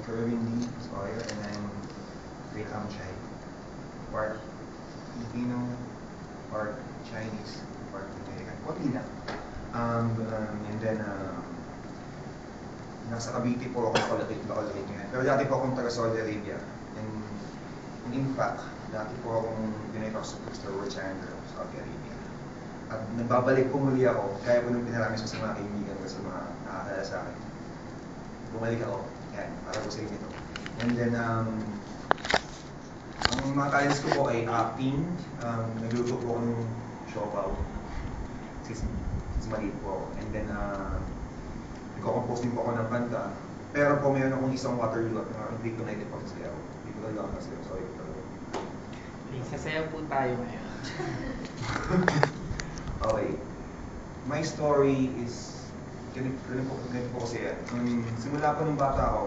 Sherwin Lee Sawyer, and then Wei Ham Chai. Part Filipino, part Chinese, part American. Konti lang. And then, nasa Cavite po ako nakalakit ngayon. Pero dati po akong taga Saudi Arabia. And in fact, dati po akong pinaypak sa Mr. World Challenger of Saudi Arabia. At nagbabalik po muli ako, kaya po nung pinaramis ko sa mga kaibigan ko sa mga nakakala sa akin. Bumalik ako, yan, para po sa inyo ito. And then, ang mga talents ko po ay acting, nagluto po ako ng siopaw, since maliit po ako. And then, nagko-compose din po ako ng kanta. Pero po mayroon akong isang Waterloo at hindi ko na-edit po sa sayaw. Hindi ko talaga ako nasayaw, sorry po talaga. Sasayaw po tayo ngayon. Okay. My story is, ganito po kasi yan. Simula po nung bata ako,